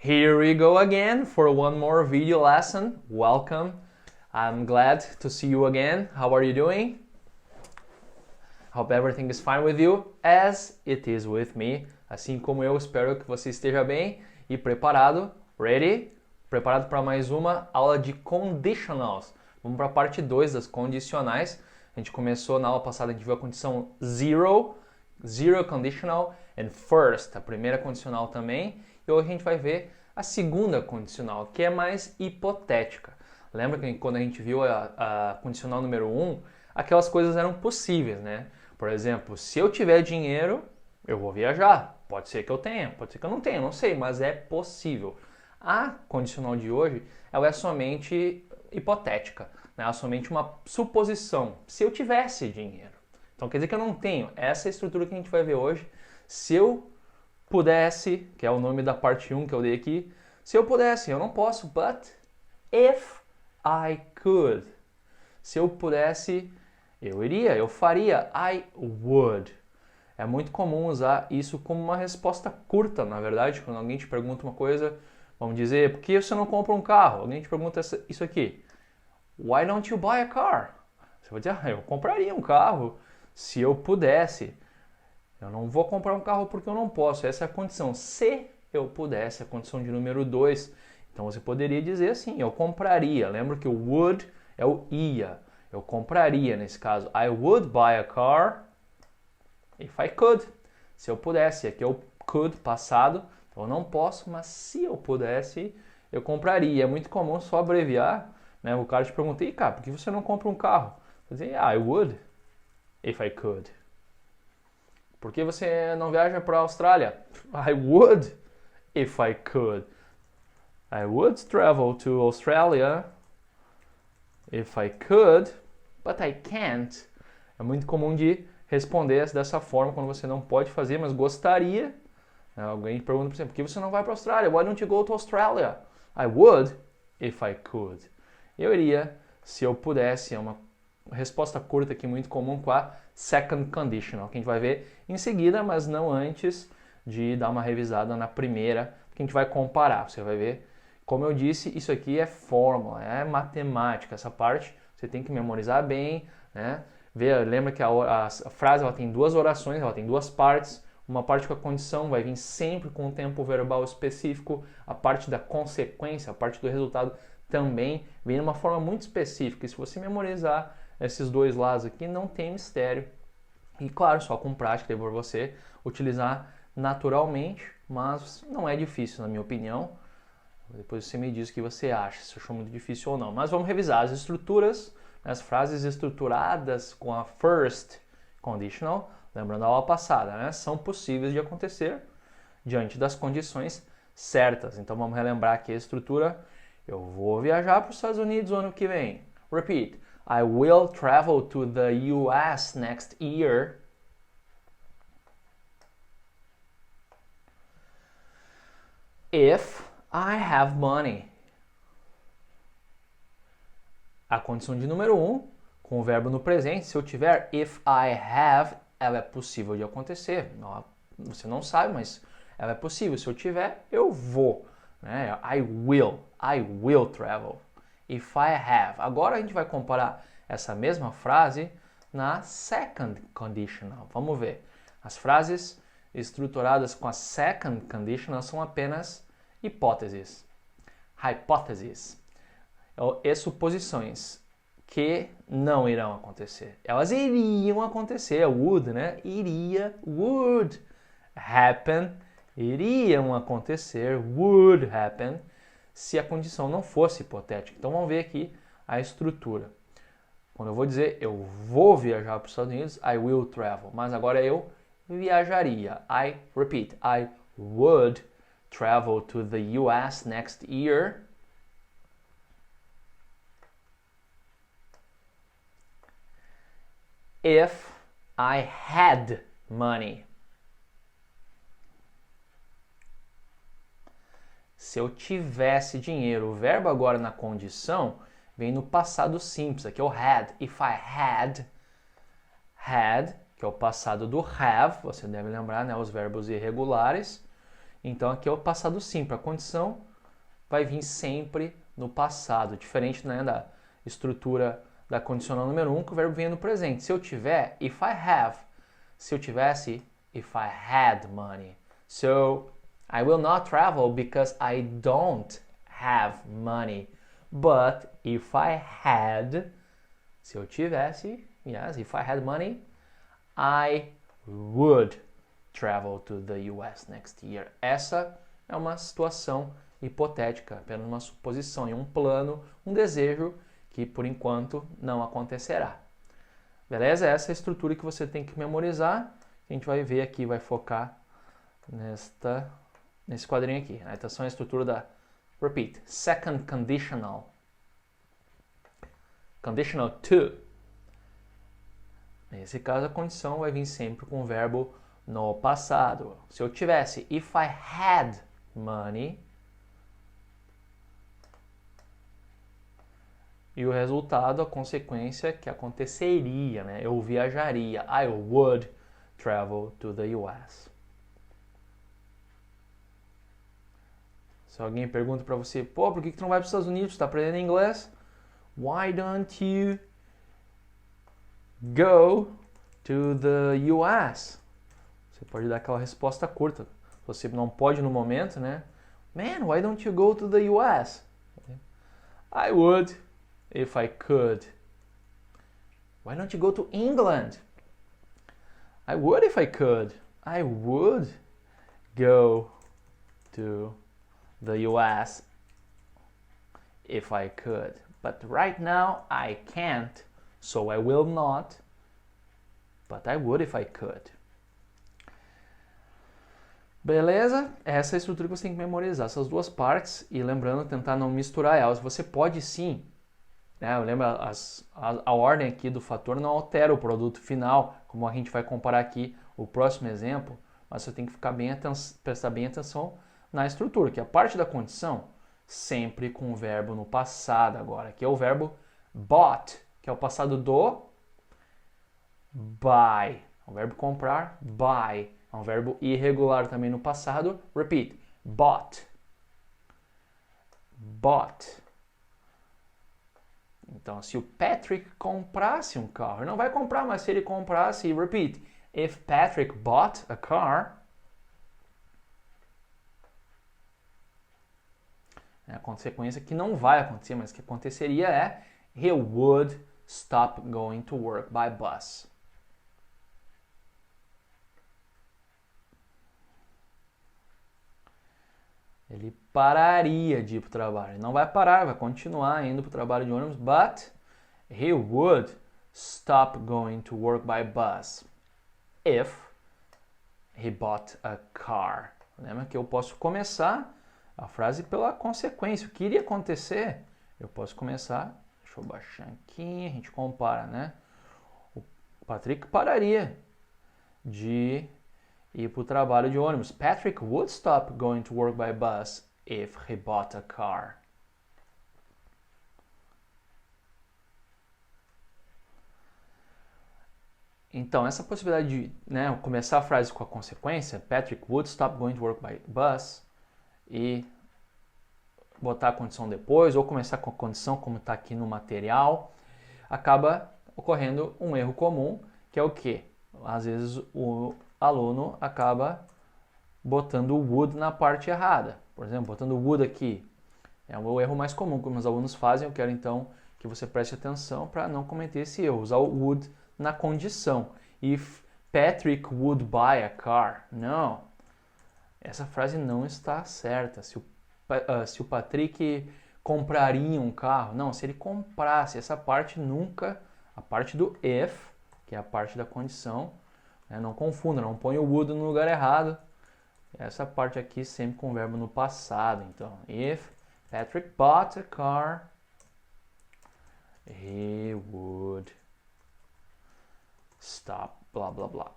Here we go again for one more video lesson. Welcome. I'm glad to see you again. How are you doing? Hope everything is fine with you, as it is with me. Assim como eu, espero que você esteja bem e preparado. Ready? Preparado para mais uma aula de conditionals. Vamos para a parte 2 das condicionais. A gente começou na aula passada, a gente viu a condição zero conditional, and first, a primeira condicional também. E hoje a gente vai ver a segunda condicional, que é mais hipotética. Lembra que quando a gente viu a condicional número 1, aquelas coisas eram possíveis, né? Por exemplo, se eu tiver dinheiro, eu vou viajar. Pode ser que eu tenha, pode ser que eu não tenha, não sei, mas é possível. A condicional de hoje, ela é somente hipotética, né? É somente uma suposição. Se eu tivesse dinheiro. Então quer dizer que eu não tenho. Essa é a estrutura que a gente vai ver hoje. Se eu pudesse, que é o nome da parte 1 que eu dei aqui, se eu pudesse, eu não posso, but if I could. Se eu pudesse, eu iria, eu faria, I would. É muito comum usar isso como uma resposta curta, na verdade, quando alguém te pergunta uma coisa, vamos dizer, por que você não compra um carro? Alguém te pergunta isso aqui, why don't you buy a car? Você vai dizer, eu compraria um carro se eu pudesse. Eu não vou comprar um carro porque eu não posso. Essa é a condição. Se eu pudesse, a condição de número 2. Então você poderia dizer assim, eu compraria. Lembra que o would é o ia. Eu compraria nesse caso. I would buy a car if I could. Se eu pudesse. Aqui é o could, passado. Então eu não posso, mas se eu pudesse, eu compraria. É muito comum só abreviar. Né? O cara te pergunta, e cara, por que você não compra um carro? Você diz, I would if I could. Por que você não viaja para a Austrália? I would if I could. I would travel to Australia if I could, but I can't. É muito comum de responder dessa forma quando você não pode fazer, mas gostaria. Alguém pergunta, por exemplo, por que você não vai para a Austrália? Why don't you go to Australia? I would if I could. Eu iria se eu pudesse. É uma resposta curta aqui muito comum com a second conditional, que a gente vai ver em seguida, mas não antes de dar uma revisada na primeira, que a gente vai comparar. Você vai ver, como eu disse, isso aqui é fórmula, é matemática. Essa parte você tem que memorizar bem, né? Lembra que a frase ela tem duas orações, ela tem duas partes. Uma parte com a condição vai vir sempre com um tempo verbal específico. A parte da consequência, a parte do resultado também vem de uma forma muito específica. E se você memorizar esses dois lados aqui, não tem mistério. E claro, só com prática por você utilizar naturalmente, mas não é difícil, na minha opinião. Depois você me diz o que você acha, se achou muito difícil ou não. Mas vamos revisar as estruturas, as frases estruturadas com a first conditional, lembrando a aula passada, né? São possíveis de acontecer diante das condições certas. Então vamos relembrar aqui a estrutura. Eu vou viajar para os Estados Unidos o ano que vem. Repeat. I will travel to the US next year. If I have money. A condição de número 1, com o verbo no presente, se eu tiver if I have, ela é possível de acontecer. Você não sabe, mas ela é possível. Se eu tiver, eu vou. Né? I will travel. If I have. Agora a gente vai comparar essa mesma frase na second conditional. Vamos ver. As frases estruturadas com a second conditional são apenas hipóteses. Hypotheses. E suposições que não irão acontecer. Elas iriam acontecer. Would, né? Iria, would happen. Iriam acontecer, would happen, se a condição não fosse hipotética. Então vamos ver aqui a estrutura. Quando eu vou dizer eu vou viajar para os Estados Unidos, I will travel. Mas agora eu viajaria. I would travel to the US next year. If I had money. Se eu tivesse dinheiro. O verbo agora na condição vem no passado simples. Aqui é o had. If I had, que é o passado do have. Você deve lembrar, né, os verbos irregulares. Então aqui é o passado simples. A condição vai vir sempre no passado, diferente, né, da estrutura da condicional número 1, que o verbo vem no presente. Se eu tiver, if I have. Se eu tivesse, if I had money. So, I will not travel because I don't have money. But if I had, se eu tivesse, yes, if I had money, I would travel to the US next year. Essa é uma situação hipotética, apenas uma suposição e um plano, um desejo que por enquanto não acontecerá. Beleza? Essa é a estrutura que você tem que memorizar. A gente vai ver aqui, vai focar nesse quadrinho aqui. A estação é a estrutura da repeat. Second conditional. Conditional to. Nesse caso, a condição vai vir sempre com o verbo no passado. Se eu tivesse, if I had money, e o resultado, a consequência que aconteceria, né? Eu viajaria. I would travel to the US. Se alguém pergunta para você, pô, por que tu não vai para os Estados Unidos? Você está aprendendo inglês? Why don't you go to the US? Você pode dar aquela resposta curta. Você não pode no momento, né? Man, why don't you go to the US? I would if I could. Why don't you go to England? I would if I could. I would go to the US if I could. But right now I can't, so I will not. But I would if I could. Beleza? Essa é a estrutura que você tem que memorizar, essas duas partes, e lembrando, tentar não misturar elas. Você pode sim, né? Lembra, a ordem aqui do fator não altera o produto final, como a gente vai comparar aqui o próximo exemplo, mas você tem que ficar prestar bem atenção na estrutura, que a parte da condição sempre com o verbo no passado agora, que é o verbo bought, que é o passado do buy. O verbo comprar, buy. É um verbo irregular também no passado. Repeat. Bought. Bought. Então, se o Patrick comprasse um carro, ele não vai comprar, mas se ele comprasse, repeat. If Patrick bought a car, a consequência que não vai acontecer, mas que aconteceria é he would stop going to work by bus. Ele pararia de ir para o trabalho. Ele não vai parar, vai continuar indo para o trabalho de ônibus, but he would stop going to work by bus if he bought a car. Lembra que eu posso começar a frase pela consequência. O que iria acontecer? Eu posso começar, deixa eu baixar aqui, a gente compara, né? O Patrick pararia de ir para o trabalho de ônibus. Patrick would stop going to work by bus if he bought a car. Então, essa possibilidade de, né, começar a frase com a consequência, Patrick would stop going to work by bus, e botar a condição depois, ou começar com a condição como está aqui no material, acaba ocorrendo um erro comum, que é o quê? Às vezes o aluno acaba botando o would na parte errada. Por exemplo, botando o would aqui. É o erro mais comum que os alunos fazem. Eu quero então que você preste atenção para não cometer esse erro. Usar o would na condição. If Patrick would buy a car. Não. Essa frase não está certa. Se o Patrick compraria um carro. Não, se ele comprasse. Essa parte nunca... A parte do if, que é a parte da condição, né? Não confunda, não põe o would no lugar errado. Essa parte aqui sempre com o verbo no passado. Então, if Patrick bought a car, he would stop, blá, blá, blá.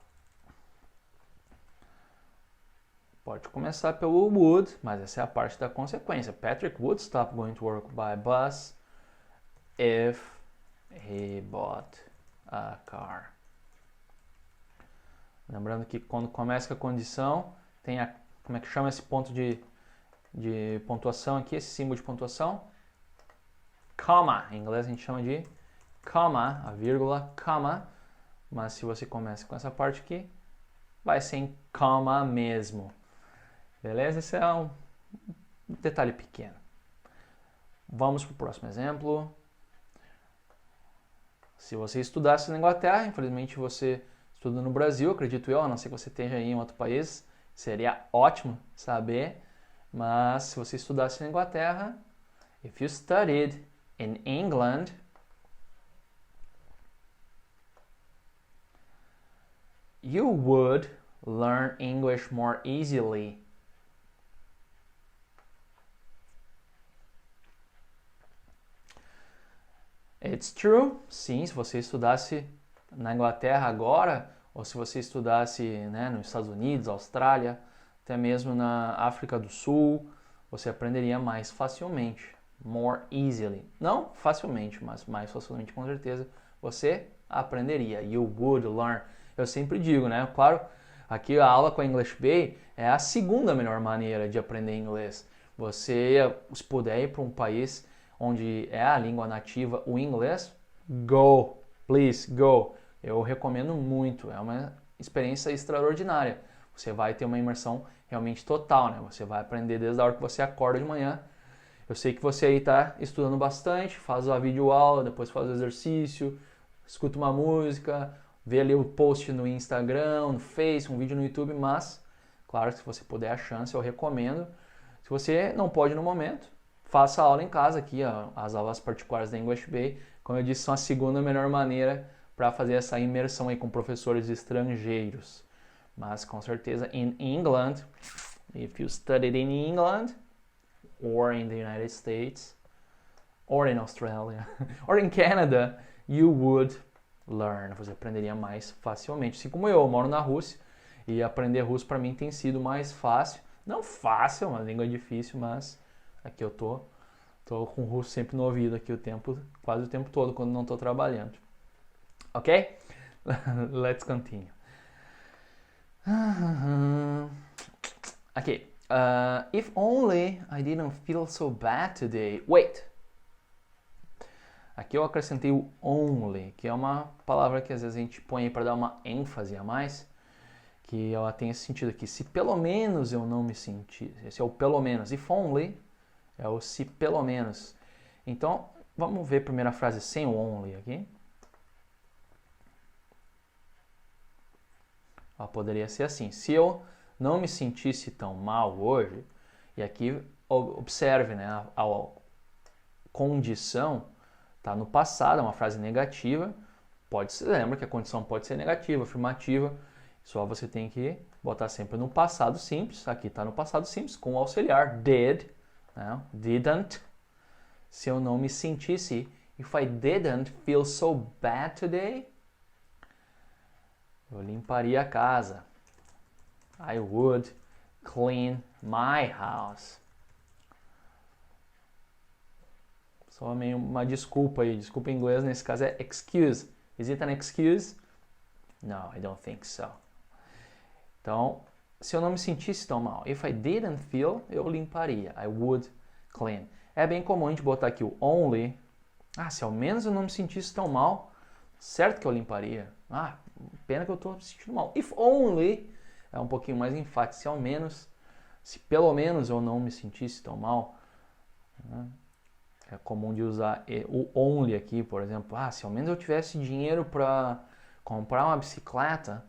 Pode começar pelo would, mas essa é a parte da consequência. Patrick would stop going to work by bus if he bought a car. Lembrando que quando começa com a condição, tem como é que chama esse ponto de pontuação aqui, esse símbolo de pontuação? Comma. Em inglês a gente chama de comma, a vírgula, comma. Mas se você começa com essa parte aqui, vai ser em comma mesmo. Beleza? Esse é um detalhe pequeno. Vamos para o próximo exemplo. Se você estudasse na Inglaterra, infelizmente você estuda no Brasil, acredito eu, a não ser que você esteja aí em outro país, seria ótimo saber. Mas se você estudasse na Inglaterra, if you studied in England, you would learn English more easily. It's true. Sim, se você estudasse na Inglaterra agora, ou se você estudasse, né, nos Estados Unidos, Austrália, até mesmo na África do Sul, você aprenderia mais facilmente. More easily. Não facilmente, mas mais facilmente com certeza você aprenderia. You would learn. Eu sempre digo, né? Claro, aqui a aula com a English Bay é a segunda melhor maneira de aprender inglês. Você, se puder ir para um país onde é a língua nativa o inglês, go, please, go. Eu recomendo muito, é uma experiência extraordinária. Você vai ter uma imersão realmente total, né? Você vai aprender desde a hora que você acorda de manhã. Eu sei que você aí está estudando bastante, faz a videoaula, depois faz o exercício, escuta uma música, vê ali o post no Instagram, no Face, um vídeo no YouTube, mas, claro, se você puder a chance, eu recomendo. Se você não pode no momento, faça a aula em casa aqui, as aulas particulares da English Bay, como eu disse, são a segunda melhor maneira para fazer essa imersão aí com professores estrangeiros. Mas com certeza, in England, if you studied in England, or in the United States, or in Australia, or in Canada, you would learn. Você aprenderia mais facilmente. Assim como eu moro na Rússia e aprender russo para mim tem sido mais fácil. Não fácil, uma língua difícil, mas aqui eu tô com o russo sempre no ouvido aqui quase o tempo todo quando não tô trabalhando. Ok? Let's continue. Okay. If only I didn't feel so bad today. Wait. Aqui eu acrescentei o only, que é uma palavra que às vezes a gente põe para dar uma ênfase a mais, que ela tem esse sentido aqui. Se pelo menos eu não me sentir. Esse é o pelo menos. If only é o se pelo menos. Então, vamos ver a primeira frase sem o only aqui. Ela poderia ser assim. Se eu não me sentisse tão mal hoje, e aqui observe, né, a condição está no passado, é uma frase negativa, lembra que a condição pode ser negativa, afirmativa, só você tem que botar sempre no passado simples, aqui está no passado simples, com o auxiliar, did, né, didn't, se eu não me sentisse, if I didn't feel so bad today, eu limparia a casa. I would clean my house. Só meio uma desculpa aí. Desculpa em inglês, nesse caso é excuse. Is it an excuse? No, I don't think so. Então, se eu não me sentisse tão mal, if I didn't feel, eu limparia. I would clean. É bem comum a gente botar aqui o only. Se ao menos eu não me sentisse tão mal, certo que eu limparia. Pena que eu estou me sentindo mal. If only é um pouquinho mais enfático. Se ao menos, se pelo menos eu não me sentisse tão mal. Né? É comum de usar o only aqui, por exemplo. Se ao menos eu tivesse dinheiro para comprar uma bicicleta.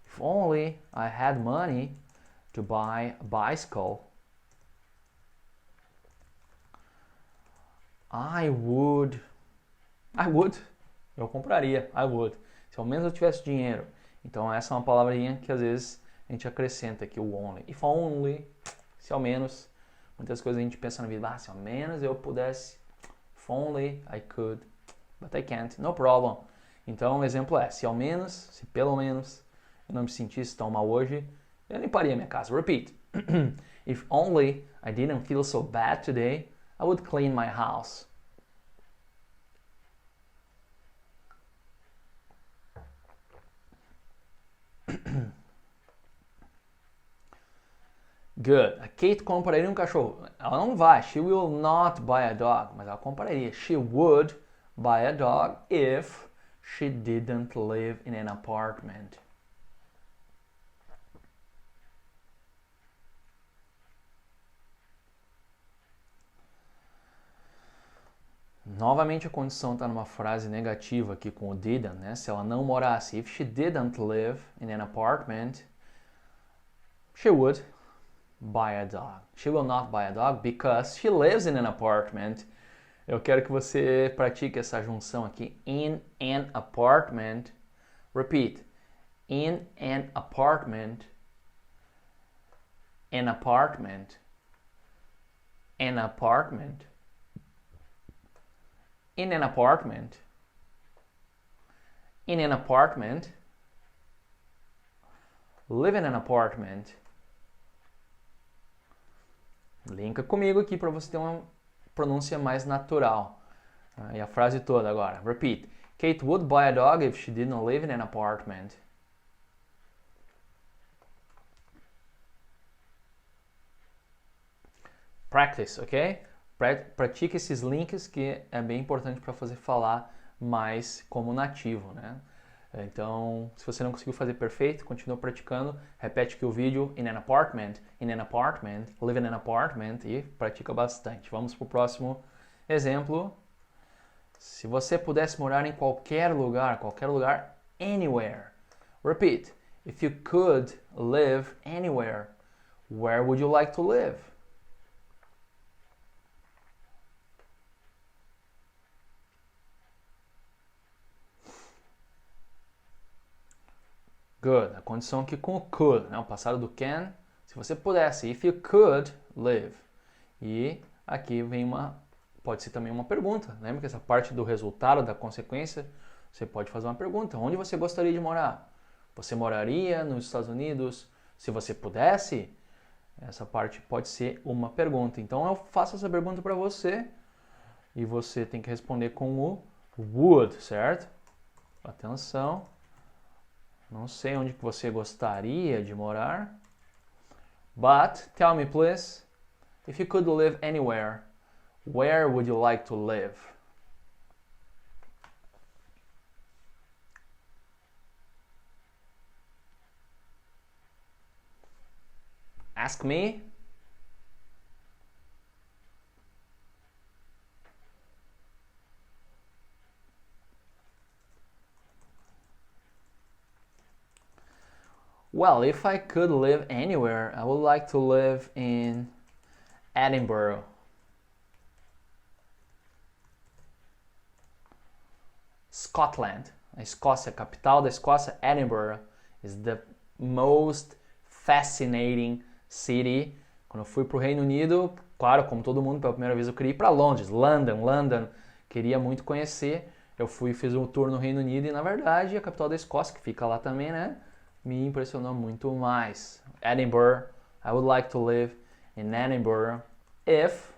If only I had money to buy a bicycle. I would. Eu compraria. I would. Se ao menos eu tivesse dinheiro. Então essa é uma palavrinha que às vezes a gente acrescenta aqui, o only. If only, se ao menos. Muitas coisas a gente pensa na vida, se ao menos eu pudesse. If only I could, but I can't, no problem. Então o exemplo é, se ao menos, se pelo menos eu não me sentisse tão mal hoje, eu limparia minha casa. Repeat. If only I didn't feel so bad today, I would clean my house. Good. A Kate compraria um cachorro. Ela não vai. She will not buy a dog. Mas ela compraria. She would buy a dog if she didn't live in an apartment. Novamente a condição está numa frase negativa aqui com o didn't, né? Se ela não morasse, if she didn't live in an apartment, she would buy a dog. She will not buy a dog because she lives in an apartment. Eu quero que você pratique essa junção aqui. In an apartment. Repeat. In an apartment. An apartment. An apartment. In an apartment. In an apartment. Live in an apartment. Linka comigo aqui para você ter uma pronúncia mais natural. E a frase toda agora. Repeat. Kate would buy a dog if she didn't live in an apartment. Practice, ok? Pratique esses links que é bem importante para fazer falar mais como nativo, né? Então, se você não conseguiu fazer perfeito, continua praticando, repete aqui o vídeo in an apartment, live in an apartment e pratica bastante. Vamos para o próximo exemplo. Se você pudesse morar em qualquer lugar, anywhere. Repeat. If you could live anywhere, where would you like to live? Good. A condição aqui com o could, né? O passado do can. Se você pudesse, if you could live. E aqui vem pode ser também uma pergunta. Lembra que essa parte do resultado, da consequência, você pode fazer uma pergunta. Onde você gostaria de morar? Você moraria nos Estados Unidos? Se você pudesse, essa parte pode ser uma pergunta. Então eu faço essa pergunta para você e você tem que responder com o would, certo? Atenção. Não sei onde que você gostaria de morar. But tell me please, if you could live anywhere, where would you like to live? Ask me. Well, if I could live anywhere, I would like to live in Edinburgh. Scotland. A Escócia, a capital da Escócia, Edinburgh, is the most fascinating city. Quando eu fui para o Reino Unido, claro, como todo mundo, pela primeira vez eu queria ir para Londres, London, queria muito conhecer. Eu fui e fiz um tour no Reino Unido e, na verdade, a capital da Escócia, que fica lá também, né? Me impressionou muito mais. Edinburgh, I would like to live in Edinburgh if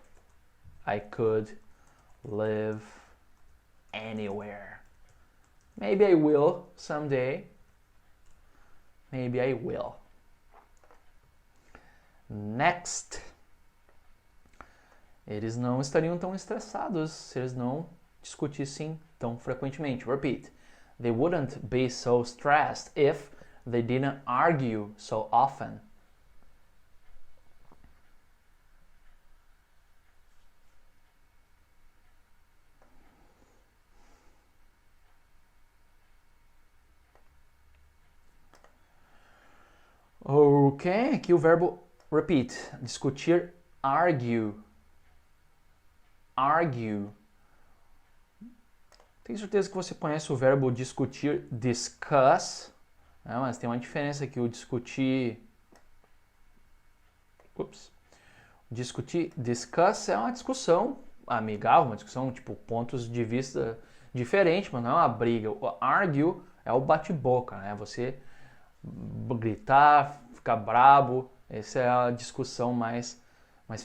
I could live anywhere. Maybe I will someday. Maybe I will. Next. Eles não estariam tão estressados se eles não discutissem tão frequentemente. Repeat. They wouldn't be so stressed if they didn't argue so often. Ok, aqui o verbo repeat, discutir, argue. Argue. Tenho certeza que você conhece o verbo discutir, discuss. Mas tem uma diferença aqui, o discutir... Discutir, discuss é uma discussão amigável, uma discussão, tipo, pontos de vista diferentes, mas não é uma briga. O argue é o bate-boca, né? Você gritar, ficar brabo, essa é a discussão mais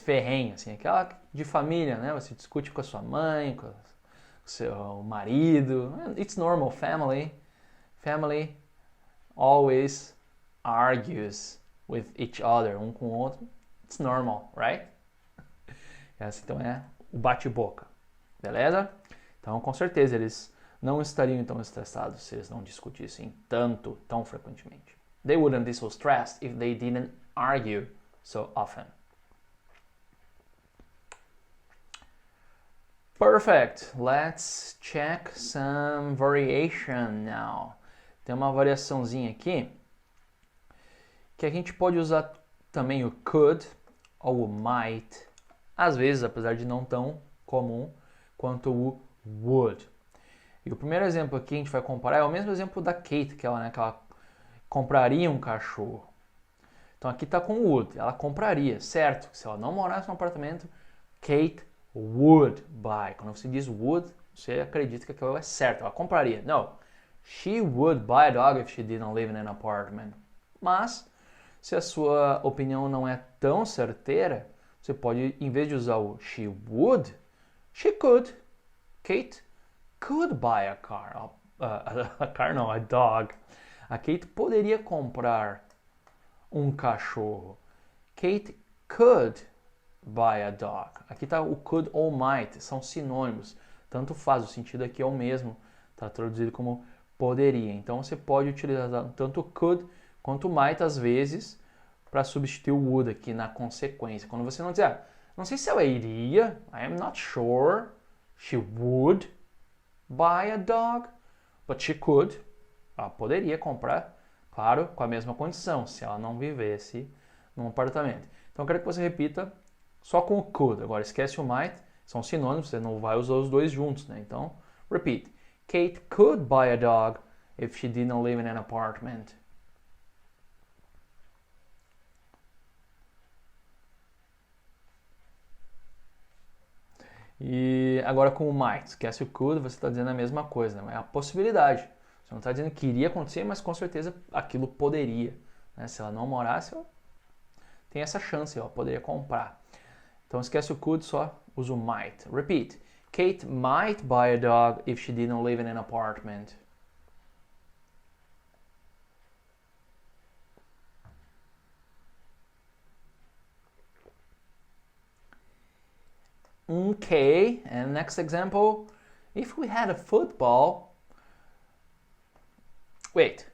ferrenha, assim, aquela de família, né? Você discute com a sua mãe, com o seu marido. It's normal, family. Family always argues with each other, um com o outro. It's normal, right? Essa então é o bate-boca, beleza? Então, com certeza, eles não estariam tão estressados se eles não discutissem tão frequentemente. They wouldn't be so stressed if they didn't argue so often. Perfect. Let's check some variation now. Tem uma variaçãozinha aqui que a gente pode usar também o could ou o might, às vezes, apesar de não tão comum quanto o would. E o primeiro exemplo aqui que a gente vai comparar é o mesmo exemplo da Kate, que ela compraria um cachorro. Então aqui está com would, ela compraria, certo? Se ela não morasse no apartamento, Kate would buy. Quando você diz would, você acredita que aquilo é certo, ela compraria. No, she would buy a dog if she didn't live in an apartment. Mas, se a sua opinião não é tão certeira, você pode, em vez de usar o she would, she could. Kate could buy a car. A car não, a dog. A Kate poderia comprar um cachorro. Kate could buy a dog. Aqui está o could ou might, são sinônimos. Tanto faz, o sentido aqui é o mesmo. Está traduzido como poderia. Então você pode utilizar tanto could quanto might às vezes para substituir o would aqui na consequência. Quando você não dizer, não sei se ela iria, I am not sure, she would buy a dog, but she could. Ela poderia comprar, claro, com a mesma condição, se ela não vivesse num apartamento. Então eu quero que você repita só com o could. Agora esquece o might, são sinônimos, você não vai usar os dois juntos, né? Então, repeat. Kate could buy a dog if she didn't live in an apartment. E agora com o might, esquece o could, você está dizendo a mesma coisa, né? É a possibilidade. Você não está dizendo que iria acontecer, mas com certeza aquilo poderia. Né? Se ela não morasse, ela tem essa chance, ela poderia comprar. Então esquece o could, só usa o might. Repeat. Kate might buy a dog if she didn't live in an apartment. Okay, and next example. If we had a football... Wait.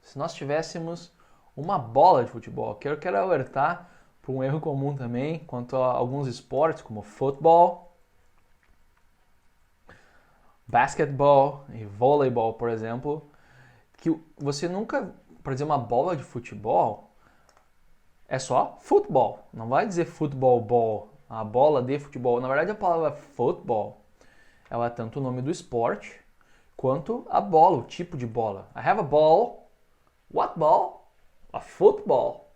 Se nós tivéssemos uma bola de futebol, eu quero alertar para um erro comum também quanto a alguns esportes como futebol, basquetebol e voleibol, por exemplo, que você nunca, para dizer uma bola de futebol, é só futebol. Não vai dizer futebol ball, a bola de futebol. Na verdade, a palavra futebol, ela é tanto o nome do esporte quanto a bola, o tipo de bola. I have a ball. What ball? A football.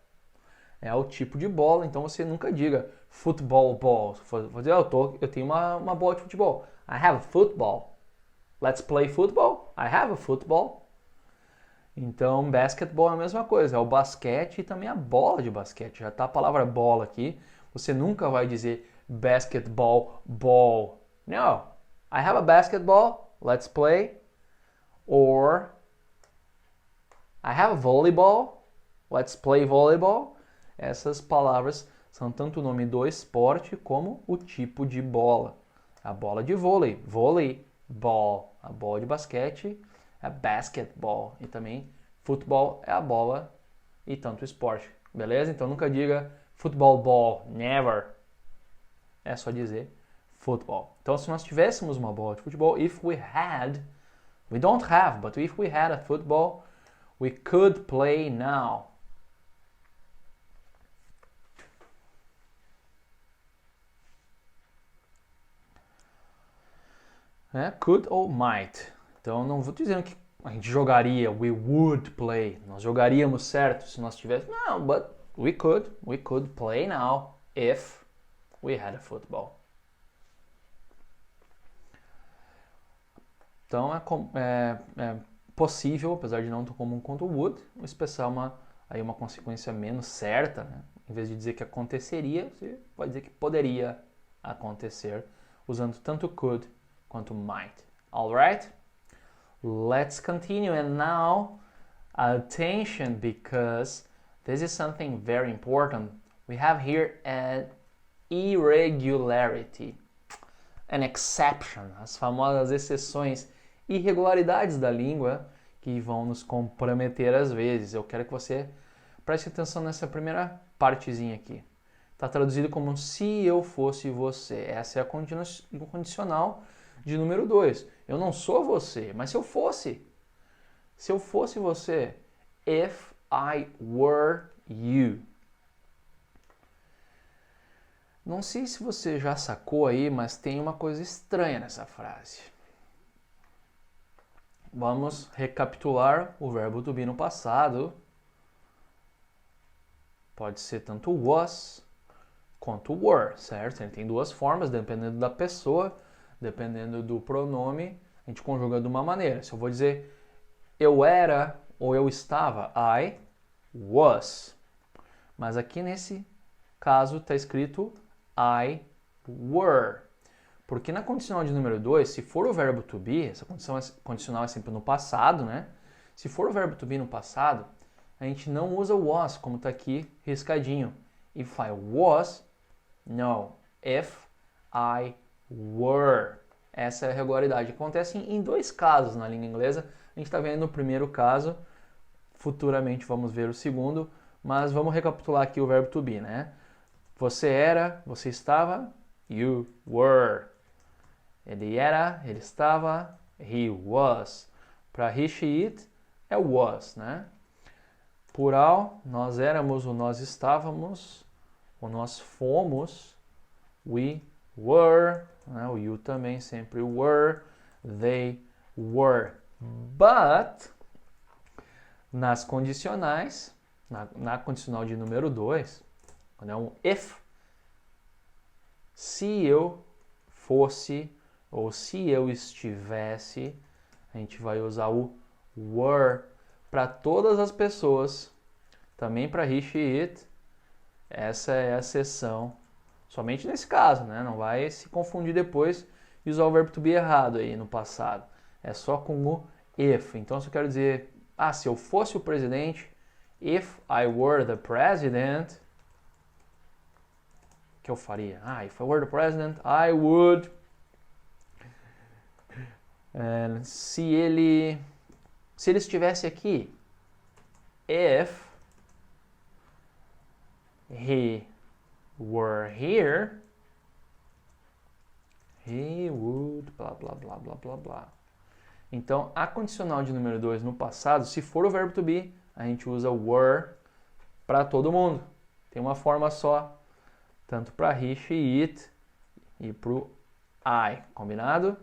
É o tipo de bola, então você nunca diga football ball. Vou dizer, eu tenho uma bola de futebol. I have a football. Let's play football? I have a football. Então, basketball é a mesma coisa, é o basquete e também a bola de basquete. Já está a palavra bola aqui. Você nunca vai dizer basketball ball. No. I have a basketball. Let's play. Or I have a volleyball. Let's play volleyball. Essas palavras são tanto o nome do esporte como o tipo de bola. A bola de vôlei, volleyball. A bola de basquete é basketball. E também futebol é a bola e tanto o esporte. Beleza? Então nunca diga football ball, never. É só dizer football. Então se nós tivéssemos uma bola de futebol, if we had, we don't have, but if we had a football, we could play now. Could ou might. Então não vou dizendo que a gente jogaria, we would play. Nós jogaríamos certo se nós tivéssemos. Não, but we could play now if we had a football. Então é possível, apesar de não tão comum quanto o would, expressar uma consequência menos certa, né? Em vez de dizer que aconteceria, você pode dizer que poderia acontecer, usando tanto could quanto might. Alright? Let's continue, and now attention, because this is something very important We have here an irregularity, an exception, as famosas exceções, irregularidades da língua que vão nos comprometer às vezes. Eu quero que você preste atenção nessa primeira partezinha aqui. Está traduzido como se eu fosse você. Essa é a condicional de número 2. Eu não sou você, mas se eu fosse. Se eu fosse você. If I were you. Não sei se você já sacou aí, mas tem uma coisa estranha nessa frase. Vamos recapitular o verbo to be no passado. Pode ser tanto was quanto were, certo? Ele tem duas formas, dependendo da pessoa, dependendo do pronome, a gente conjuga de uma maneira. Se eu vou dizer eu era ou eu estava, I was. Mas aqui nesse caso está escrito I were. Porque na condicional de número 2, se for o verbo to be, essa condicional é sempre no passado, né? Se for o verbo to be no passado, a gente não usa o was, como está aqui riscadinho. If I was, no. If I were. Essa é a regularidade. Acontece em dois casos na língua inglesa. A gente está vendo o primeiro caso, futuramente vamos ver o segundo, mas vamos recapitular aqui o verbo to be, né? Você era, você estava, you were. Ele era, ele estava, he was. Para he, she, it, é was, né? Plural, nós éramos, ou nós estávamos, ou nós fomos, we were, né? O you também sempre were, they were. But, nas condicionais, na condicional de número 2, quando é um if, se eu fosse, ou se eu estivesse, a gente vai usar o were para todas as pessoas, também para he, she, it. Essa é a exceção, somente nesse caso, né? Não vai se confundir depois e usar o verbo to be errado aí no passado. É só com o if. Então, se eu quero dizer, se eu fosse o presidente, if I were the president, o que eu faria? If I were the president, I would. Se ele estivesse aqui, if he were here, he would, blá, blá, blá, blá, blá, blá. Então, a condicional de número 2 no passado, se for o verbo to be, a gente usa were para todo mundo. Tem uma forma só, tanto para he, she, it e para o I, combinado?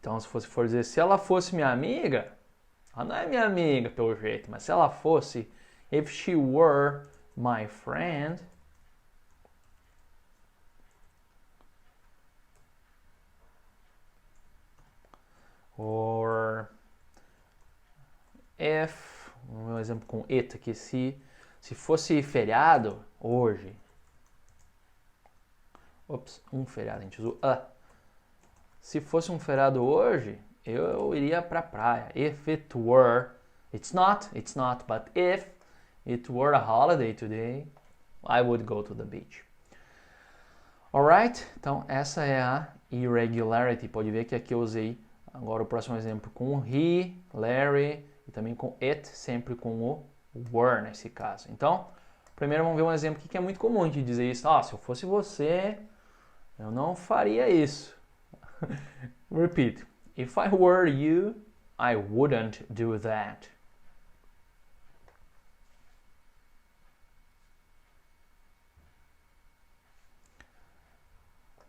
Então, se for dizer, se ela fosse minha amiga, ela não é minha amiga pelo jeito, mas se ela fosse, if she were my friend, or if, um exemplo com it aqui, se fosse feriado hoje, um feriado, a gente usa a. Se fosse um feriado hoje, eu iria pra praia. If it were, it's not, but if it were a holiday today, I would go to the beach. Alright? Então, essa é a irregularity. Pode ver que aqui eu usei agora o próximo exemplo com he, Larry e também com it, sempre com o were nesse caso. Então, primeiro vamos ver um exemplo aqui que é muito comum de dizer isso. Se eu fosse você, eu não faria isso. Repeat. If I were you, I wouldn't do that.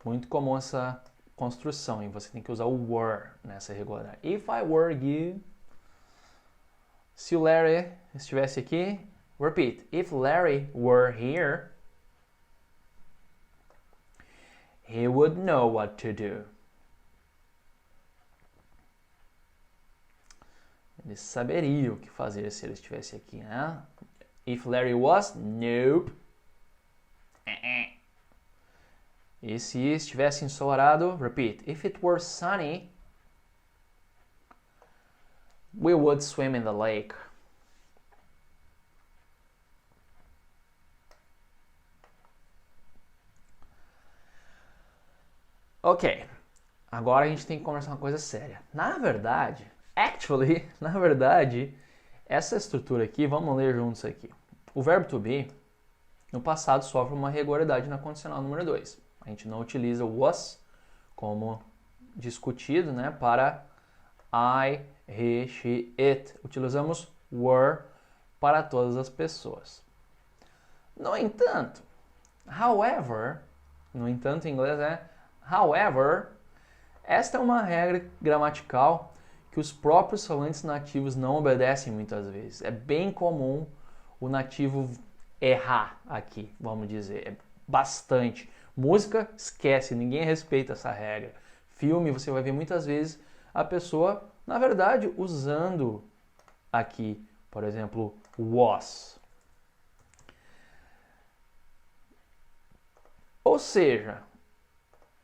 Muito comum essa construção e você tem que usar o were nessa regularidade. If I were you, se o Larry estivesse aqui, repeat. If Larry were here, he would know what to do. Ele saberia o que fazer se ele estivesse aqui, né? If Larry was, nope. E se estivesse ensolarado, repeat. If it were sunny, we would swim in the lake. Ok, agora a gente tem que conversar uma coisa séria. Na verdade, essa estrutura aqui, vamos ler juntos aqui. O verbo to be, no passado, sofre uma irregularidade na condicional número 2. A gente não utiliza o was como discutido, né, para I, he, she, it. Utilizamos were para todas as pessoas. No entanto, however, no entanto em inglês é however, esta é uma regra gramatical que os próprios falantes nativos não obedecem muitas vezes. É bem comum o nativo errar aqui, vamos dizer. É bastante. Música, esquece, ninguém respeita essa regra. Filme, você vai ver muitas vezes a pessoa, na verdade, usando aqui, por exemplo, was. Ou seja,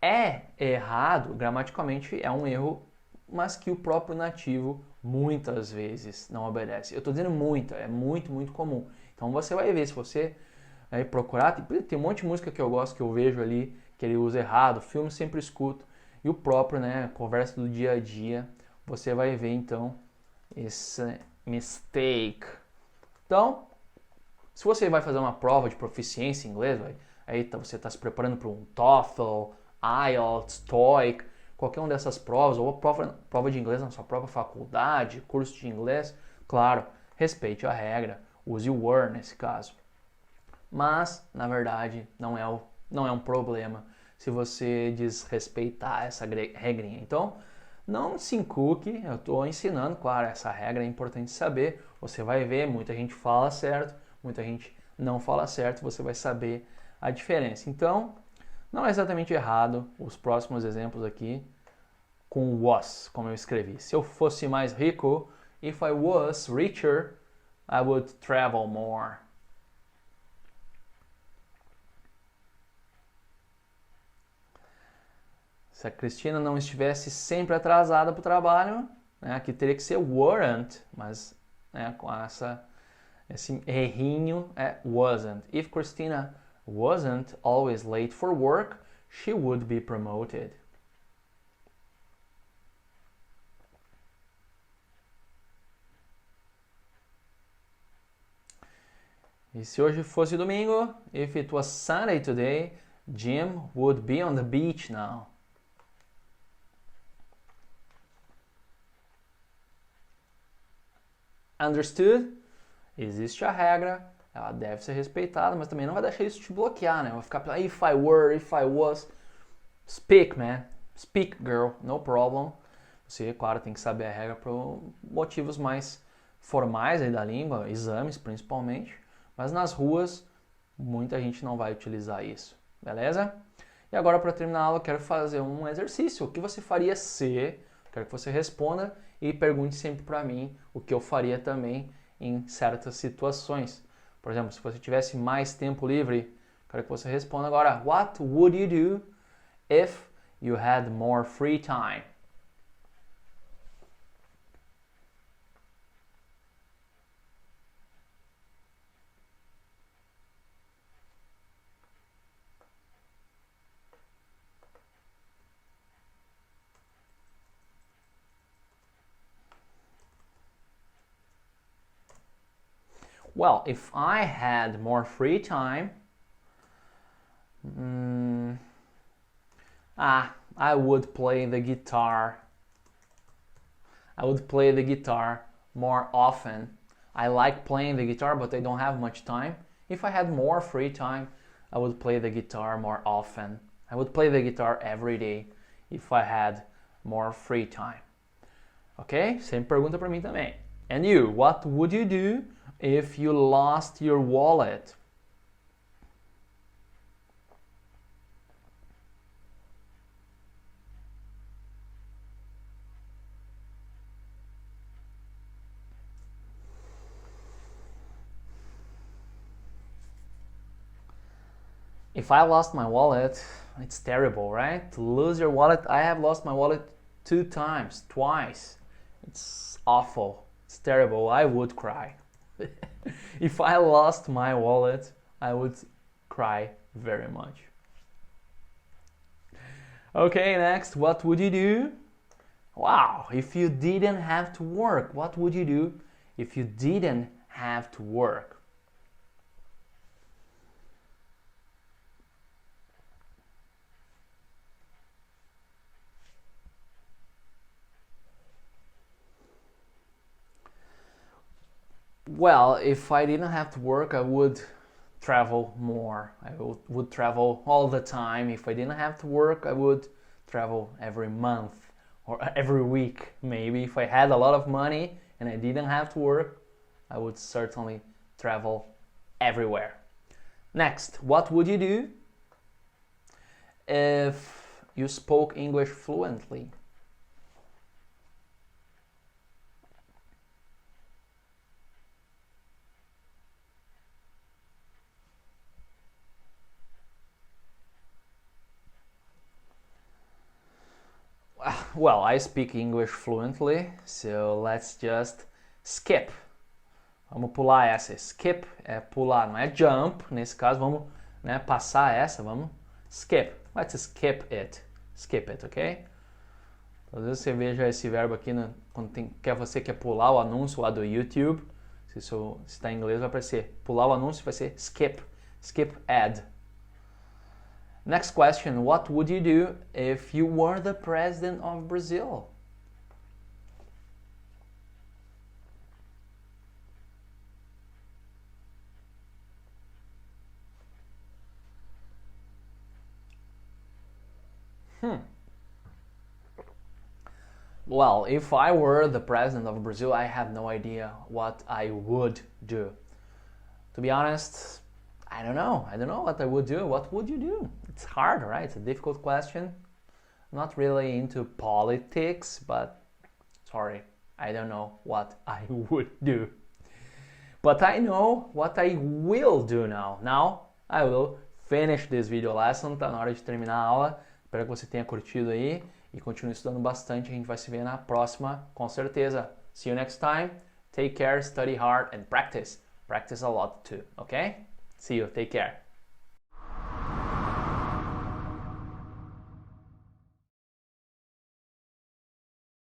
é errado, gramaticalmente é um erro, mas que o próprio nativo muitas vezes não obedece. Eu estou dizendo muita, é muito, muito comum. Então você vai ver, se você procurar, tem um monte de música que eu gosto, que eu vejo ali, que ele usa errado, filme sempre escuto, e o próprio, né, conversa do dia a dia, você vai ver então esse mistake. Então, se você vai fazer uma prova de proficiência em inglês, aí você está se preparando para um TOEFL, IELTS, TOEIC, qualquer uma dessas provas, ou prova de inglês na sua própria faculdade, curso de inglês, claro, respeite a regra, use o were nesse caso. Mas, na verdade, não é um problema se você desrespeitar essa regrinha. Então, não se encuque, eu estou ensinando, claro, essa regra é importante saber. Você vai ver, muita gente fala certo, muita gente não fala certo, você vai saber a diferença. Então, não é exatamente errado os próximos exemplos aqui com was, como eu escrevi. Se eu fosse mais rico, if I was richer, I would travel more. Se a Cristina não estivesse sempre atrasada para o trabalho, né, aqui teria que ser weren't, mas né, com esse errinho é wasn't. If Christina wasn't always late for work, she would be promoted. E se hoje fosse domingo, if it was Sunday today, Jim would be on the beach now. Understood? Existe a regra, ela deve ser respeitada, mas também não vai deixar isso te bloquear, né? Vai ficar pensando, if I were, if I was. Speak, man. Speak, girl. No problem. Você, claro, tem que saber a regra por motivos mais formais aí da língua, exames principalmente. Mas nas ruas, muita gente não vai utilizar isso. Beleza? E agora, para terminar a aula, eu quero fazer um exercício. O que você faria se... Quero que você responda e pergunte sempre para mim o que eu faria também em certas situações. Por exemplo, se você tivesse mais tempo livre, quero que você responda agora. What would you do if you had more free time? Well, if I had more free time, I would play the guitar. I would play the guitar more often. I like playing the guitar, but I don't have much time. If I had more free time, I would play the guitar more often. I would play the guitar every day if I had more free time. Ok? Sempre pergunta para mim também. And you, what would you do if you lost your wallet? If I lost my wallet, it's terrible, right? To lose your wallet, I have lost my wallet 2 times, twice. It's awful. It's terrible. I would cry. If I lost my wallet, I would cry very much. Okay, next, what would you do? Wow, if you didn't have to work, what would you do if you didn't have to work? Well, if I didn't have to work, I would travel more. I would travel all the time. If I didn't have to work, I would travel every month or every week, maybe. If I had a lot of money and I didn't have to work, I would certainly travel everywhere. Next, what would you do if you spoke English fluently? Well, I speak English fluently, so let's just skip. Vamos pular essa. Skip é pular, não é jump. Nesse caso, vamos, né, passar essa, vamos skip. Let's skip it. Skip it, ok? Às vezes você veja esse verbo aqui quando você quer pular o anúncio lá do YouTube. Se está em inglês, vai aparecer. Pular o anúncio vai ser skip. Skip ad. Next question, what would you do if you were the president of Brazil? Well, if I were the president of Brazil, I have no idea what I would do. To be honest, I don't know. I don't know what I would do. What would you do? It's hard, right? It's a difficult question. Not really into politics, but sorry, I don't know what I would do. But I know what I will do now. Now I will finish this video lesson. Tá na hora de terminar a aula. Espero que você tenha curtido aí e continue estudando bastante. A gente vai se ver na próxima, com certeza. See you next time. Take care, study hard and practice. Practice a lot too, okay? See you. Take care.